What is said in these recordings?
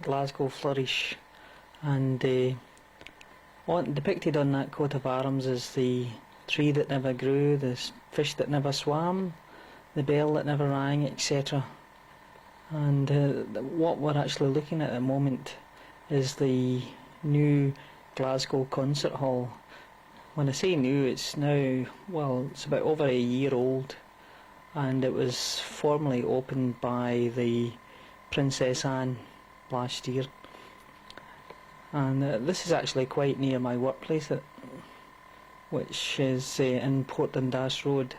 Glasgow flourish, and depicted on that coat of arms is the tree that never grew, the fish that never swam, the bell that never rang, etc. And what we're actually looking at the moment is the new Glasgow Concert Hall. When I say new, it's now, well, it's about over a year old, and it was formally opened by the Princess Anne last year. And this is actually quite near my workplace, which is in Port Dundas Road.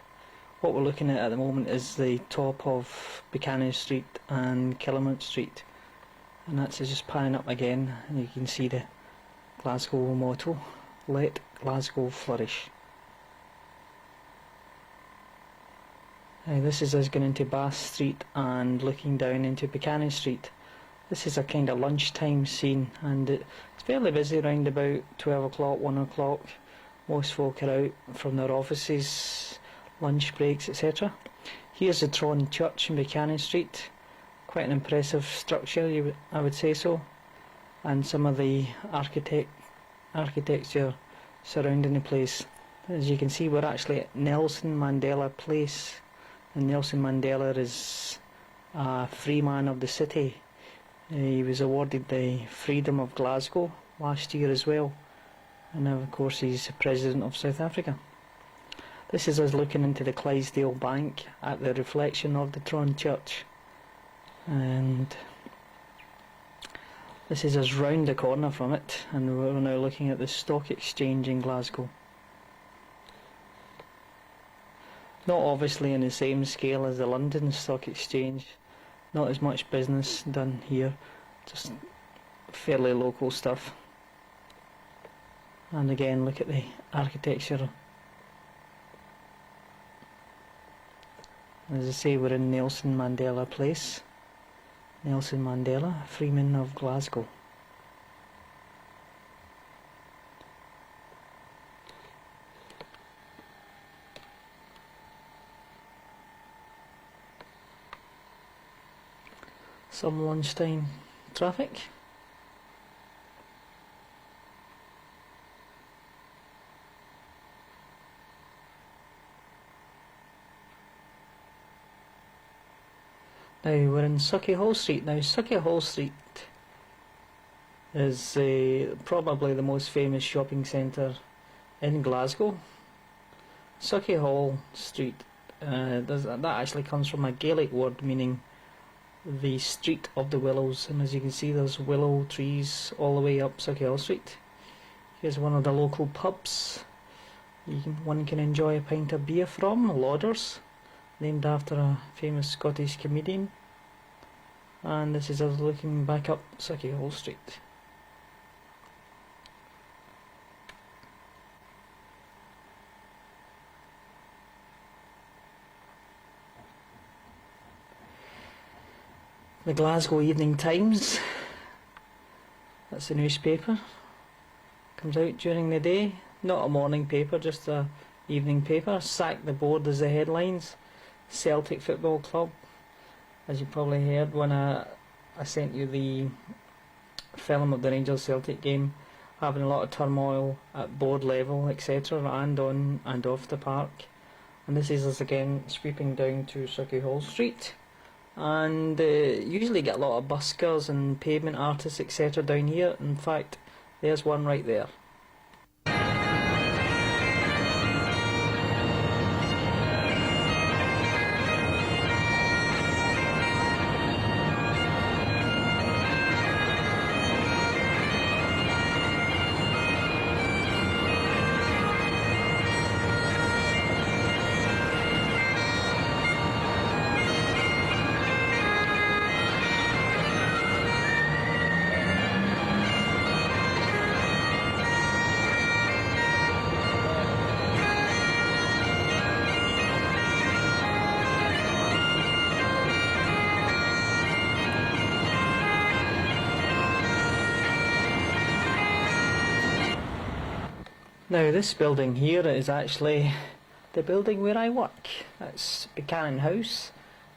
What we're looking at the moment is the top of Buchanan Street and Killamont Street, and that's just panning up again, and you can see the Glasgow motto, "Let Glasgow Flourish." This is us going into Bath Street and looking down into Buchanan Street. This is a kind of lunchtime scene, and it's fairly busy around about 12 o'clock, 1 o'clock. Most folk are out from their offices, lunch breaks, etc. Here's the Tron Church in Buchanan Street. Quite an impressive structure, I would say so. And some of the architecture surrounding the place. As you can see, we're actually at Nelson Mandela Place. And Nelson Mandela is a free man of the city. He was awarded the Freedom of Glasgow last year as well. And now, of course, he's the President of South Africa. This is us looking into the Clydesdale Bank at the reflection of the Tron Church. And this is us round the corner from it, and we're now looking at the Stock Exchange in Glasgow. Not obviously in the same scale as the London Stock Exchange, not as much business done here, just fairly local stuff. And again, look at the architecture. As I say, we're in Nelson Mandela Place. Nelson Mandela, Freeman of Glasgow. Some lunchtime traffic. Now we're in Sauchiehall Street. Now Sauchiehall Street is probably the most famous shopping centre in Glasgow. Sauchiehall Street, that actually comes from a Gaelic word meaning the street of the willows, and as you can see there's willow trees all the way up Sauchiehall Street. Here's one of the local pubs one can enjoy a pint of beer from, Lauders, named after a famous Scottish comedian. And this is us looking back up Sauchiehall Street. The Glasgow Evening Times, that's the newspaper, comes out during the day, not a morning paper, just a evening paper. Sack the board as the headlines. Celtic Football Club, as you probably heard when I sent you the film of the Rangers Celtic game, having a lot of turmoil at board level, etc., and on and off the park. And this is us again sweeping down to Sauchiehall Street, and usually get a lot of buskers and pavement artists, etc., down here. In fact, there's one right there. Now this building here is actually the building where I work. That's Buchanan House.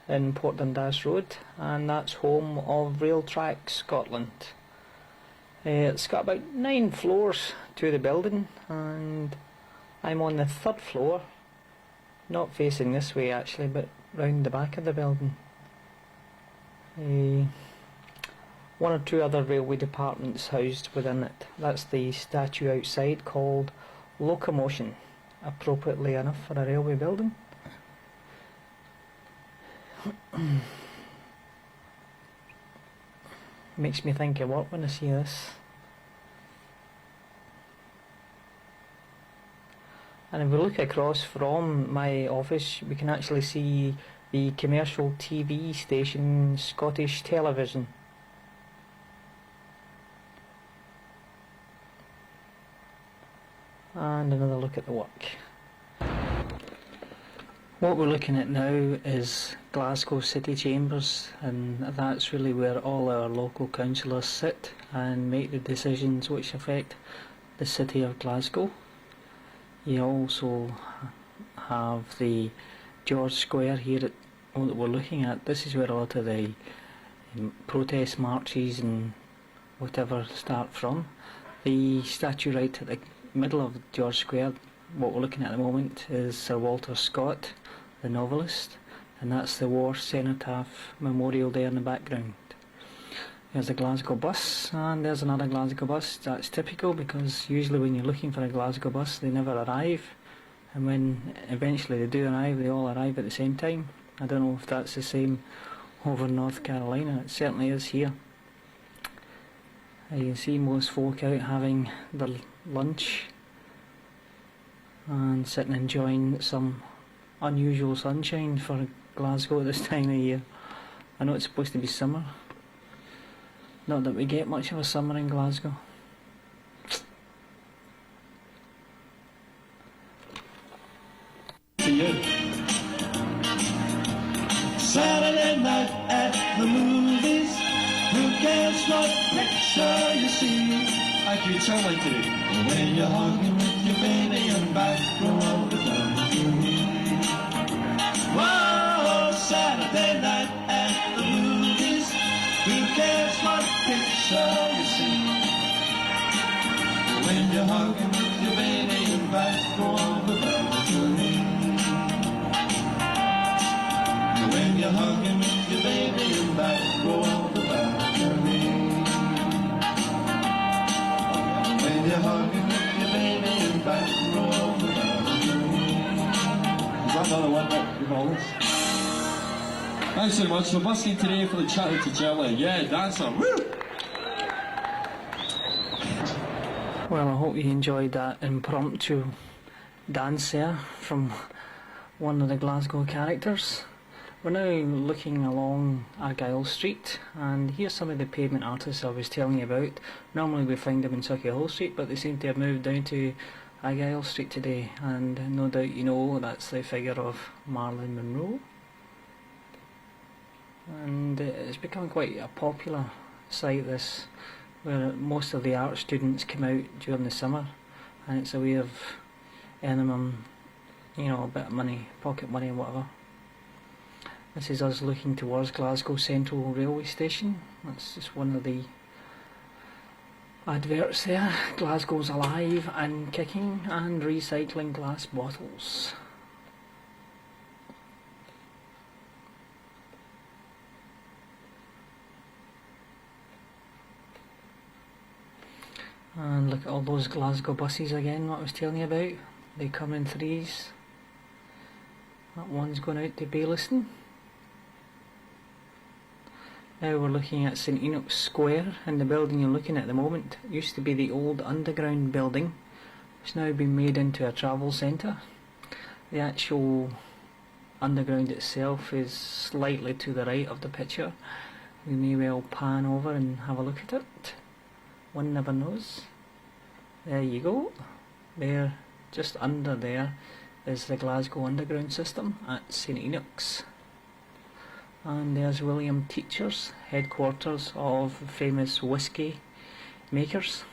in Port Dundas Road, and that's home of Railtrack Scotland. It's got about 9 floors to the building, and I'm on the 3rd floor, not facing this way actually, but round the back of the building. One or two other railway departments housed within it. That's the statue outside called Locomotion, appropriately enough for a railway building. Makes me think of work when I see this. And if we look across from my office, we can actually see the commercial TV station Scottish Television. And another look at the work. What we're looking at now is Glasgow City Chambers, and that's really where all our local councillors sit and make the decisions which affect the city of Glasgow. You also have the George Square here that we're looking at. This is where a lot of the protest marches and whatever start from. The statue right at the middle of George Square, what we're looking at the moment, is Sir Walter Scott, the novelist, and that's the War Cenotaph Memorial there in the background. There's a Glasgow bus, and there's another Glasgow bus. That's typical, because usually when you're looking for a Glasgow bus they never arrive, and when eventually they do arrive, they all arrive at the same time. I don't know if that's the same over in North Carolina. It certainly is here. You can see most folk out having their lunch and sitting enjoying some unusual sunshine for Glasgow at this time of year. I know it's supposed to be summer. Not that we get much of a summer in Glasgow. To you. Saturday night at the movies. Who cares what picture you see? I can tell like today. When you're hugging with your baby in the back row of the balcony. Whoa, Saturday night at the movies. Who cares what picture you see? When you're hugging with your baby in the back row of the balcony. When you're hugging with your baby in the back row of the balcony. When you're hugging with your baby in the back row of the balcony. Is that another one that you call this? Thanks so much. We're busking today for the Chatty to Jelly. Yeah, dancer. Woo! Well, I hope you enjoyed that impromptu dance there from one of the Glasgow characters. We're now looking along Argyle Street, and here's some of the pavement artists I was telling you about. Normally we find them in Sauchiehall Street, but they seem to have moved down to Argyle Street today, and no doubt you know that's the figure of Marilyn Monroe. And it's become quite a popular site, this, where most of the art students come out during the summer, and it's a way of earning them, you know, a bit of money, pocket money and whatever. This is us looking towards Glasgow Central Railway Station. That's just one of the adverts there. Glasgow's alive and kicking and recycling glass bottles. And look at all those Glasgow buses again, what I was telling you about. They come in threes. That one's going out to Bayliston. Now we're looking at St Enoch's Square, and the building you're looking at the moment used to be the old underground building. It's now been made into a travel centre. The actual underground itself is slightly to the right of the picture. We may well pan over and have a look at it. One never knows. There you go. There, just under there, is the Glasgow Underground System at St Enoch's. And there's William Teacher's, headquarters of famous whisky makers.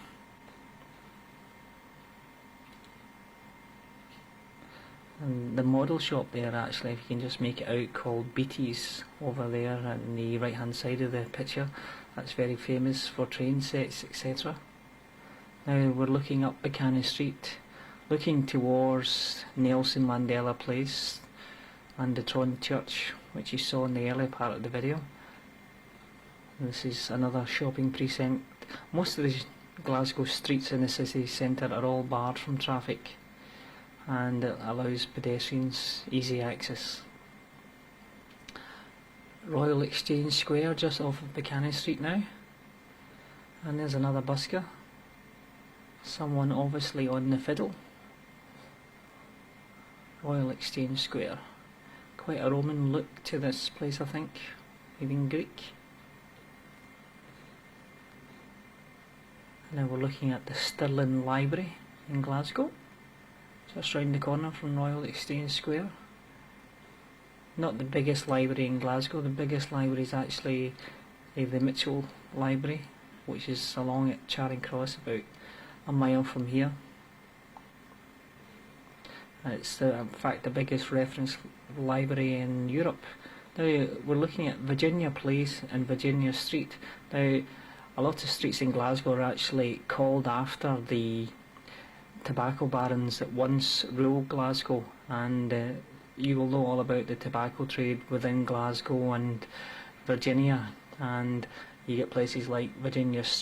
And the model shop there, actually, if you can just make it out, called Beatties, over there on the right hand side of the picture. That's very famous for train sets, etc. Now we're looking up Buchanan Street, looking towards Nelson Mandela Place and the Tron Church, which you saw in the early part of the video. This is another shopping precinct. Most of the Glasgow streets in the city centre are all barred from traffic, and it allows pedestrians easy access. Royal Exchange Square, just off of Buchanan Street now, and there's another busker, someone obviously on the fiddle. Royal Exchange Square, quite a Roman look to this place, I think, even Greek. And now we're looking at the Stirling Library in Glasgow, just round the corner from Royal Exchange Square. Not the biggest library in Glasgow. The biggest library is actually the Mitchell Library, which is along at Charing Cross, about a mile from here. It's in fact the biggest reference library in Europe. Now we're looking at Virginia Place and Virginia Street. Now a lot of streets in Glasgow are actually called after the tobacco barons that once ruled Glasgow, and you will know all about the tobacco trade within Glasgow and Virginia, and you get places like Virginia Street